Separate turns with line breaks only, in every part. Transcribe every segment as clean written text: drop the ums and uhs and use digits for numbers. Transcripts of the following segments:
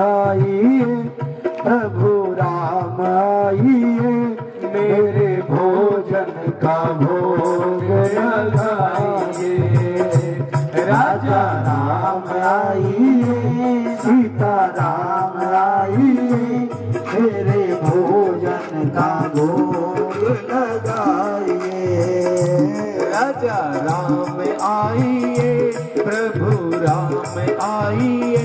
आइए, प्रभु राम आइए, मेरे भोजन का भोग लगाइए। राजा राम आइए, सीता राम आइए, मेरे भोजन का भोग लगाइए। राजा राम आइए, प्रभु राम आइए,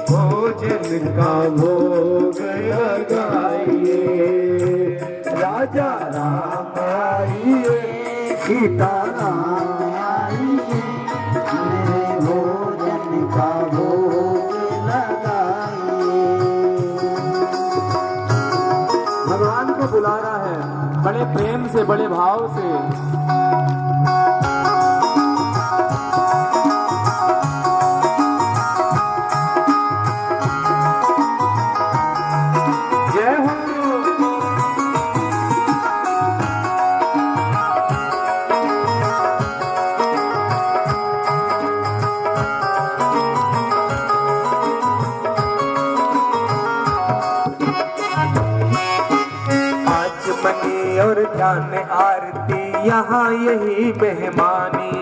भोजन का भोग लगाइए। राजा राम आइए, सीता राम आइए, मेरे भोजन का भोग लगाइए। भगवान को बुला रहा है बड़े प्रेम से, बड़े भाव से। और ध्यान आरती यहाँ यही मेहमानी।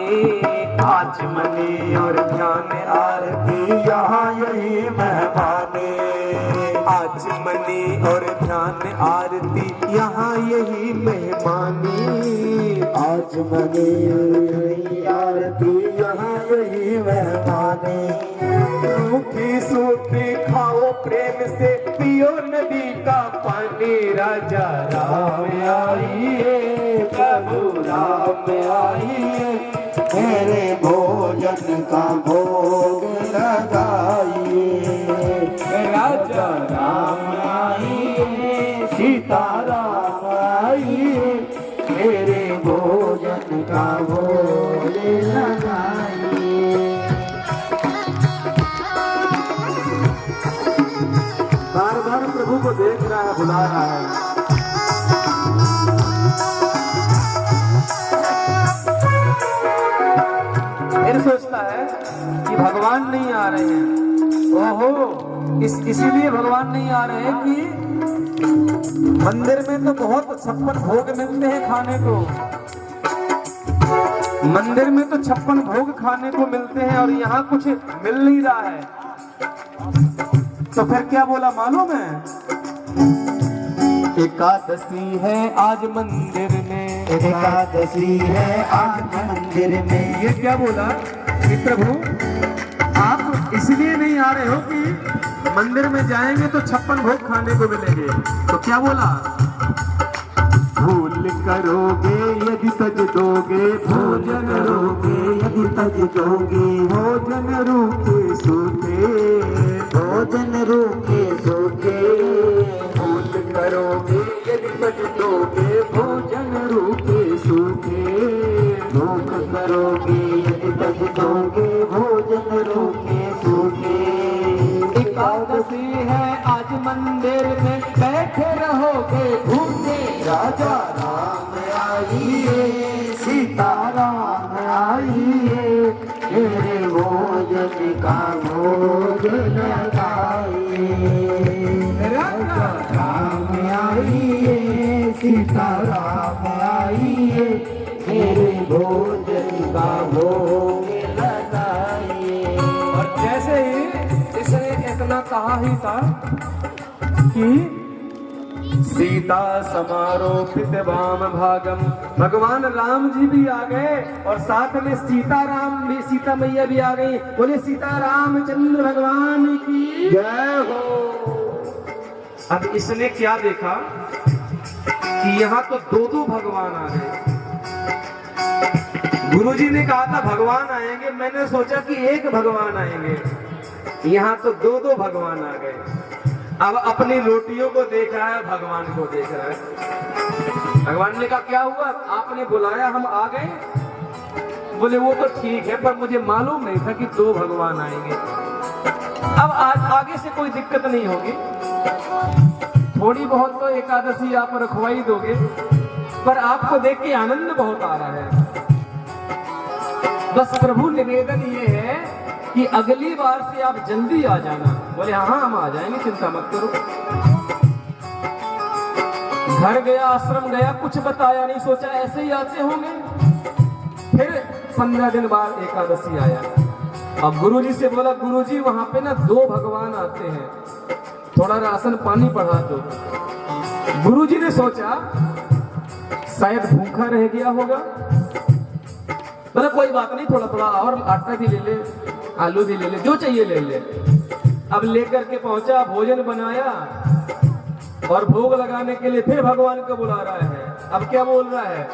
आज मनी और ध्यान आरती यहाँ यही मेहमानी। आज मनी और ध्यान आरती यहाँ यही मेहमानी। आज मनी और आरती यहाँ यही मेहमानी। सूखी सूखी खाओ प्रेम से, पियो नदी का पानी। राजा राम आइए, प्रभु राम आइए, मेरे भोजन का भोग लगाइए। राजा राम आइए, सीता राम आइए, मेरे भोजन का भोग लगाइए। बार बार प्रभु को देख रहा है, बुला रहा है। फिर सोचता है कि भगवान नहीं आ रहे हैं। ओहो, इसीलिए भगवान नहीं आ रहे हैं कि मंदिर में तो बहुत 56 भोग मिलते हैं खाने को। मंदिर में तो 56 भोग खाने को मिलते हैं और यहाँ कुछ मिल नहीं रहा है। तो फिर क्या बोला मालूम है? एकादशी है आज मंदिर में, एकादशी है आज मंदिर में। ये क्या बोला कि प्रभु आप इसलिए नहीं आ रहे हो कि मंदिर में जाएंगे तो 56 भोग खाने को मिलेंगे। तो क्या बोला? भूल करोगे यदि तज दोगे, भोजन रोगे यदि तज दोगे, भोजन रूखे सूखे, भोजन रूखे सूखे। भूल करोगे यदि तज दोगे, भोजन रूखे सूखे, भूख करोगे यदि तज दोगे, भोजन रूखे सूखे। एकादशी है आज मंदिर में, बैठे रहोगे भूखे। राजा राम आइए, सीता राम आइए, मेरे भोजन का भोग लगाइए। राजा राम आइए, सीता राम आइए, मेरे भोजन का भोग लगाइए। और जैसे ही इसने इतना कहा ही था कि सीता समारोपित वाम भागम, भगवान राम जी भी आ गए और साथ में सीताराम भी, सीता मैया भी आ गई। बोले सीता रामचंद्र भगवान की जय हो। अब इसने क्या देखा कि यहाँ तो दो भगवान आ गए। गुरुजी ने कहा था भगवान आएंगे, मैंने सोचा कि एक भगवान आएंगे, यहाँ तो दो भगवान आ गए। अब अपनी रोटियों को देख रहा है, भगवान को देख रहा है। भगवान ने कहा क्या हुआ, आपने बुलाया हम आ गए। बोले वो तो ठीक है, पर मुझे मालूम नहीं था कि दो भगवान आएंगे। अब आज आगे से कोई दिक्कत नहीं होगी, थोड़ी बहुत तो एकादशी आप रखवाई दोगे, पर आपको देख के आनंद बहुत आ रहा है। बस प्रभु निवेदन ये है कि अगली बार से आप जल्दी आ जाना। बोले हाँ हम आ जाएंगे, चिंता मत करो। घर गया, आश्रम गया, कुछ बताया नहीं, सोचा ऐसे ही आते होंगे। फिर 15 दिन बाद एकादशी आया। अब गुरुजी से बोला, गुरुजी वहां पे ना 2 भगवान आते हैं, थोड़ा राशन पानी बढ़ा दो। गुरुजी ने सोचा शायद भूखा रह गया होगा, बोला कोई बात नहीं, थोड़ा थोड़ा और आटा भी ले ले, आलू भी ले ले, जो चाहिए ले ले। अब लेकर के पहुंचा, भोजन बनाया और भोग लगाने के लिए फिर भगवान को बुला रहा है। अब क्या बोल रहा है,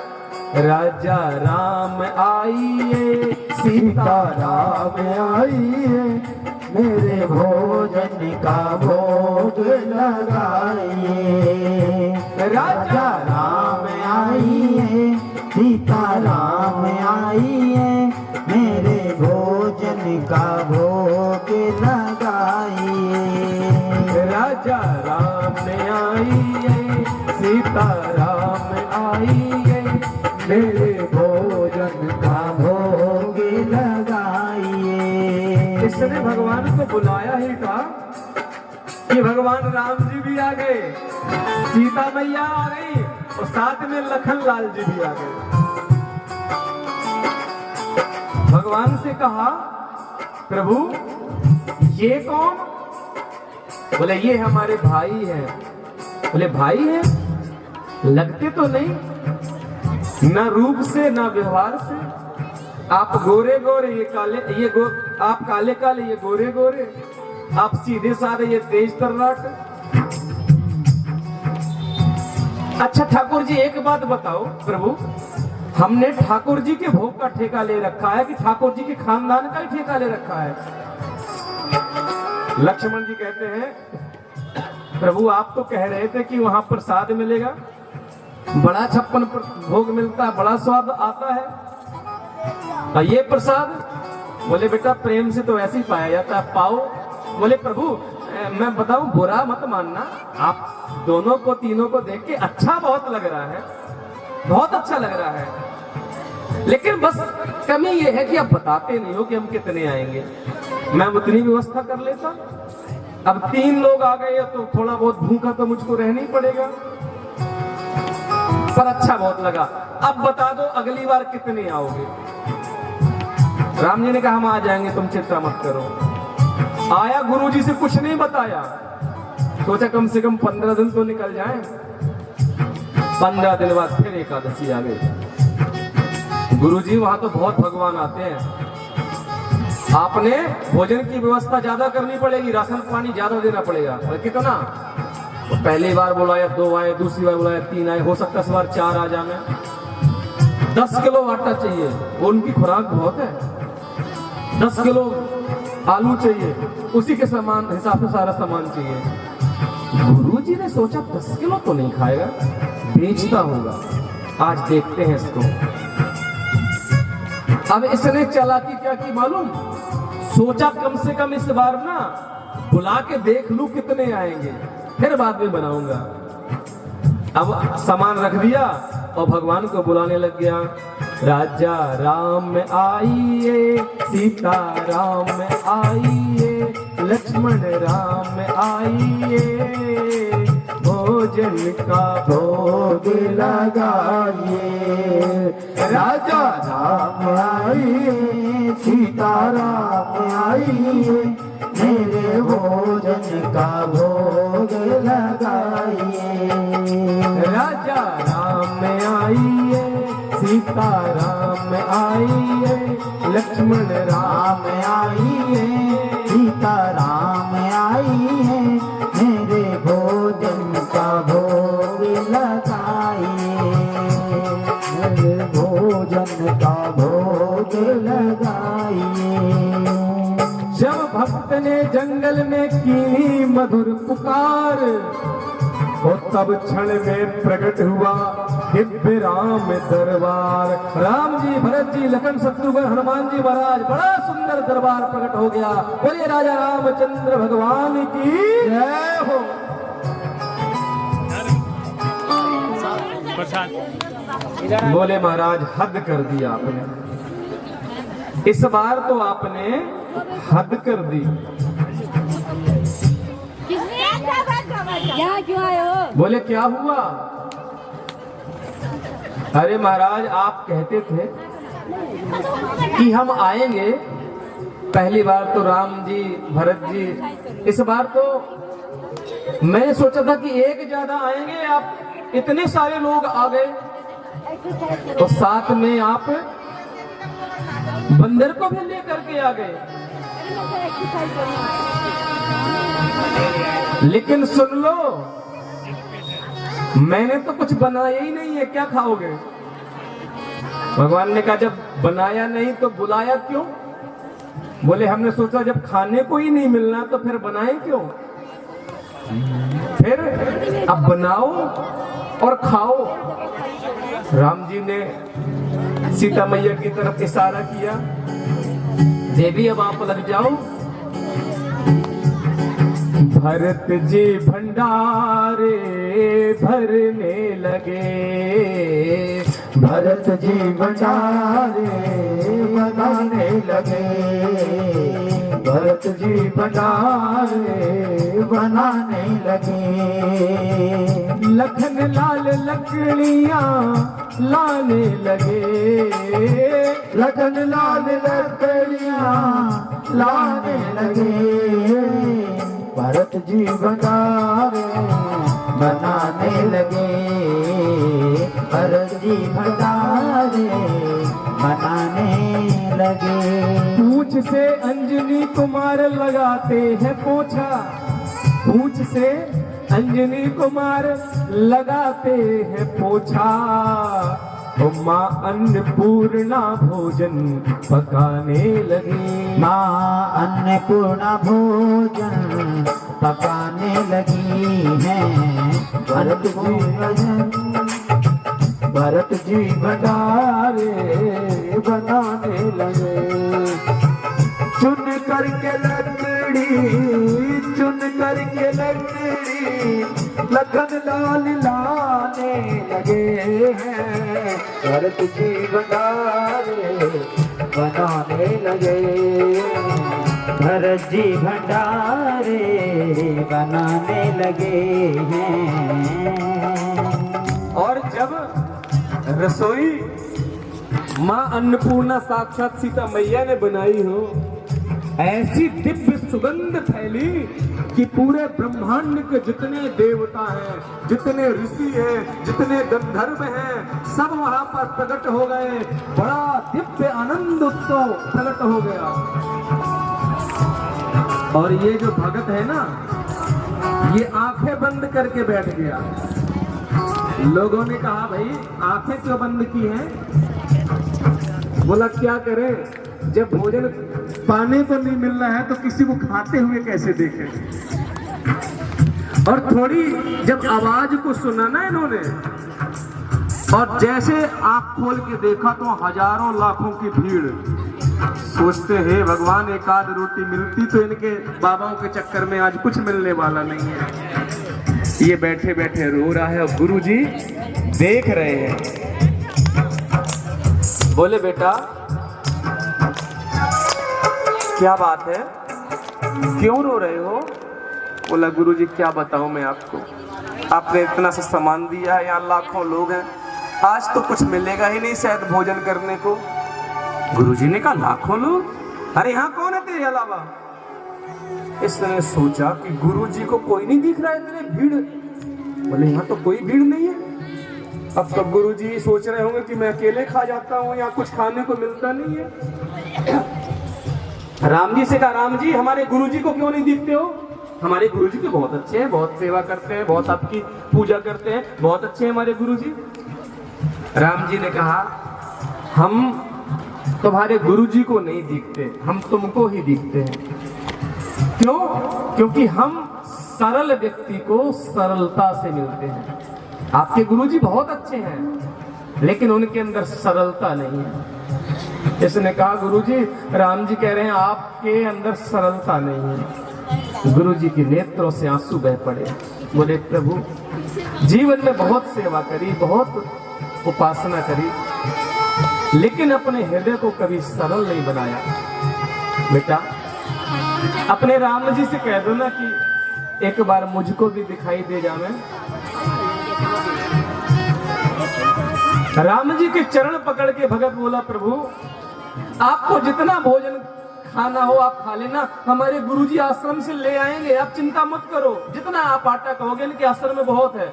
राजा राम आइए, सीता राम आइए, मेरे भोजन का भोग लगाइए। राजा राम आइए, सीता राम आइए, मेरे भोजन का भोग लगाइए। राजा राम आइए, सीता राम आइए, मेरे भोजन का भोग लगाइए। इसने भगवान को बुलाया ही था कि भगवान राम जी भी आ गए, सीता मैया आ गई और साथ में लखन लाल जी भी आ गए। भगवान से कहा, प्रभु ये कौन? बोले ये हमारे भाई हैं। बोले भाई हैं? लगते तो नहीं, ना रूप से ना व्यवहार से। आप गोरे गोरे, ये काले, आप काले काले, ये गोरे गोरे, आप सीधे साधे, ये तेज तर्राट। अच्छा ठाकुर जी एक बात बताओ प्रभु, हमने ठाकुर जी के भोग का ठेका ले रखा है कि ठाकुर जी के खानदान का ही ठेका ले रखा है? लक्ष्मण जी कहते हैं, प्रभु आप तो कह रहे थे कि वहां प्रसाद मिलेगा, बड़ा 56 भोग मिलता है, बड़ा स्वाद आता है, और ये प्रसाद? बोले बेटा प्रेम से तो ऐसे ही पाया जाता है, पाओ। बोले प्रभु मैं बताऊं, बुरा मत मानना, आप दोनों को, तीनों को देख के अच्छा बहुत लग रहा है, बहुत अच्छा लग रहा है, लेकिन बस कमी ये है कि आप बताते नहीं हो कि हम कितने आएंगे। मैं उतनी व्यवस्था कर लेता। अब 3 लोग आ गए तो थोड़ा बहुत भूखा तो मुझको रहना ही पड़ेगा, पर अच्छा बहुत लगा। अब बता दो अगली बार कितने आओगे? राम जी ने कहा हम आ जाएंगे, तुम चिंता मत करो। आया, गुरुजी से कुछ नहीं बताया, सोचा कम से कम 15 दिन तो निकल जाएं। 15 दिन बाद फिर एकादशी आ गई। गुरुजी वहां तो बहुत भगवान आते हैं, आपने भोजन की व्यवस्था ज्यादा करनी पड़ेगी, राशन पानी ज्यादा देना पड़ेगा। और कितना? पहली बार बुलाया 2 आए, दूसरी बार बुलाया 3 आए, हो सकता है इस बार 4 आ जाए। 10 किलो आटा चाहिए, वो उनकी खुराक बहुत है। 10 किलो आलू चाहिए, उसी के समान हिसाब से सारा सामान चाहिए। गुरुजी ने सोचा 10 किलो तो नहीं खाएगा, बेचता होगा, आज देखते हैं इसको। अब इसने चालाकी क्या की मालूम? सोचा कम से कम इस बार ना बुला के देख लूं कितने आएंगे, फिर बाद में बनाऊंगा। अब सामान रख दिया और भगवान को बुलाने लग गया। राजा राम आइए, सीता राम आइए, लक्ष्मण राम आइए, भोजन का भोग लगाइए। राजा राम आइए, सीता राम आइए, मेरे भोजन का भोग लगाइए। राजा राम आइए, सीता राम आइए, लक्ष्मण राम आइए, सीता राम आइए, मेरे भोजन का भोग लगाइए। मेरे भोजन का भोग लगाइए। जब भक्त ने जंगल में की मधुर पुकार, वो तब क्षण में प्रकट हुआ दिव्य राम दरबार। राम जी, भरत जी, लखन, शत्रुघ्न, हनुमान जी महाराज, बड़ा सुंदर दरबार प्रकट हो गया। बोले राजा रामचंद्र भगवान की जय हो। बोले महाराज हद कर दिया आपने, इस बार तो आपने हद कर दी।
क्या क्यों आए हो?
बोले क्या हुआ? अरे महाराज आप कहते थे कि हम आएंगे, पहली बार तो राम जी भरत जी, इस बार तो मैं सोचा था कि एक ज्यादा आएंगे, आप इतने सारे लोग आ गए, तो साथ में आप बंदर को भी लेकर के आ गए। लेकिन सुन लो, मैंने तो कुछ बनाया ही नहीं है, क्या खाओगे? भगवान ने कहा जब बनाया नहीं तो बुलाया क्यों? बोले हमने सोचा जब खाने को ही नहीं मिलना तो फिर बनाए क्यों? फिर अब बनाओ और खाओ। राम जी ने सीता मैया की तरफ इशारा किया, देवी अब आप लग जाओ। भरत जी भंडारे भरने लगे, भरत जी भंडारे बनाने लगे, भरत जी भंडारे बनाने लगे। लखन लाल लकड़ियां लाने लगे, लखन लाल लकड़ियां लाने लगे। भरत जी भंडारे बनाने लगे, भरत जी भंडारे बनाने लगे। पूंछ से अंजनी कुमार लगाते हैं पोछा, पूंछ से अंजनी कुमार लगाते हैं पोछा। तो माँ अन्नपूर्णा भोजन पकाने लगी,
माँ अन्नपूर्णा भोजन पकाने लगी हैं। भरत जी भंडारे बनाने लगे। चुन करके लकड़ी, चुन करके लकड़ी लखन लाल लाने लगे हैं। भरत जी भंडारे बनाने लगे, भरत जी भंडारे बनाने लगे हैं।
और जब रसोई माँ अन्नपूर्णा साक्षात सीता मैया ने बनाई हो, ऐसी दिव्य सुगंध फैली कि पूरे ब्रह्मांड के जितने देवता हैं, जितने ऋषि हैं, जितने गंधर्व हैं, सब वहां पर प्रकट हो गए। बड़ा दिव्य आनंद उत्सव प्रकट हो गया। और ये जो भगत है ना, ये आंखें बंद करके बैठ गया। लोगों ने कहा भाई आंखें क्यों बंद की हैं? बोला क्या करें, जब भोजन पाने को नहीं मिल रहा है तो किसी को खाते हुए कैसे देखें। और थोड़ी जब आवाज को सुना ना इन्होंने, और जैसे आंख खोल के देखा तो हजारों लाखों की भीड़। सोचते हैं भगवान एक आध रोटी मिलती तो इनके बाबाओं के चक्कर में आज कुछ मिलने वाला नहीं है। ये बैठे बैठे रो रहा है और गुरुजी देख रहे हैं। बोले बेटा क्या बात है, क्यों रो रहे हो? बोला गुरुजी क्या बताऊं मैं आपको, आपने इतना सा सामान दिया है, यहाँ लाखों लोग हैं, आज तो कुछ मिलेगा ही नहीं शायद भोजन करने को। गुरुजी ने कहा लाखों लोग, अरे यहाँ कौन है तेरे अलावा? इसने सोचा कि गुरुजी को कोई नहीं दिख रहा है, इतने भीड़। बोले यहाँ तो कोई भीड़ नहीं है। अब तो गुरुजी सोच रहे होंगे कि मैं अकेले खा जाता हूँ, यहाँ कुछ खाने को मिलता नहीं है। राम जी से कहा राम जी हमारे गुरुजी को क्यों नहीं दिखते हो? हमारे गुरुजी तो बहुत अच्छे हैं, बहुत सेवा करते हैं, बहुत आपकी पूजा करते हैं, बहुत अच्छे हैं हमारे गुरुजी। राम जी ने कहा हम तुम्हारे गुरुजी को नहीं दिखते, हम तुमको ही दिखते हैं। क्यों? क्योंकि हम सरल व्यक्ति को सरलता से मिलते हैं। आपके गुरुजी बहुत अच्छे हैं लेकिन उनके अंदर सरलता नहीं है। इसने कहा गुरुजी राम जी कह रहे हैं आपके अंदर सरलता नहीं है। गुरुजी के नेत्रों से आंसू बह पड़े। बोले प्रभु जीवन में बहुत सेवा करी, बहुत उपासना करी, लेकिन अपने हृदय को कभी सरल नहीं बनाया। बेटा अपने राम जी से कह दो ना कि एक बार मुझको भी दिखाई दे जावे। राम जी के चरण पकड़ के भगत बोला, प्रभु आपको जितना भोजन खाना हो आप खा लेना, हमारे गुरुजी आश्रम से ले आएंगे, आप चिंता मत करो। जितना आप आटा कहोगे इनके आश्रम में बहुत है,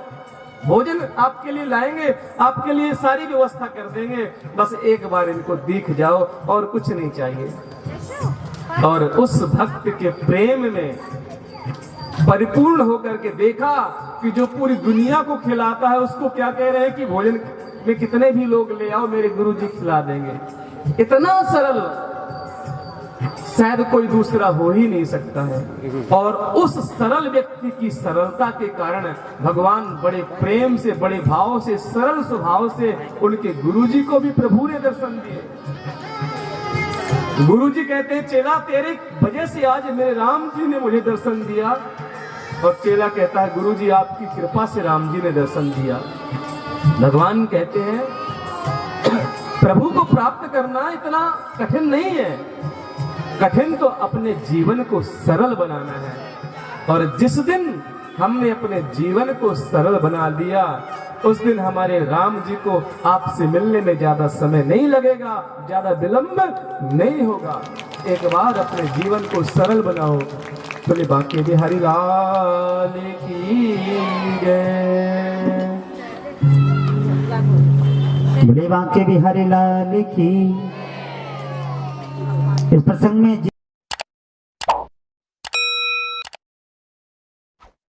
भोजन आपके लिए लाएंगे, आपके लिए सारी व्यवस्था कर देंगे, बस एक बार इनको दिख जाओ और कुछ नहीं चाहिए। और उस भक्त के प्रेम में परिपूर्ण होकर के देखा कि जो पूरी दुनिया को खिलाता है उसको क्या कह रहे हैं कि भोजन में कितने भी लोग ले आओ, मेरे गुरुजी खिला देंगे। इतना सरल शायद कोई दूसरा हो ही नहीं सकता है। और उस सरल व्यक्ति की सरलता के कारण भगवान बड़े प्रेम से, बड़े भाव से, सरल स्वभाव से उनके गुरुजी को भी प्रभु ने दर्शन दिए। गुरुजी कहते हैं, चेला तेरे वजह से आज मेरे राम जी ने मुझे दर्शन दिया। और चेला कहता है, गुरुजी आपकी कृपा से राम जी ने दर्शन दिया। भगवान कहते हैं, प्रभु को प्राप्त करना इतना कठिन नहीं है, कठिन तो अपने जीवन को सरल बनाना है। और जिस दिन हमने अपने जीवन को सरल बना लिया, उस दिन हमारे राम जी को आपसे मिलने में ज्यादा समय नहीं लगेगा, ज्यादा विलंब नहीं होगा। एक बार अपने जीवन को सरल बनाओ। बोले बांके बिहारी लाल की जय।
बोले बांके बिहारी लाल की। इस प्रसंग में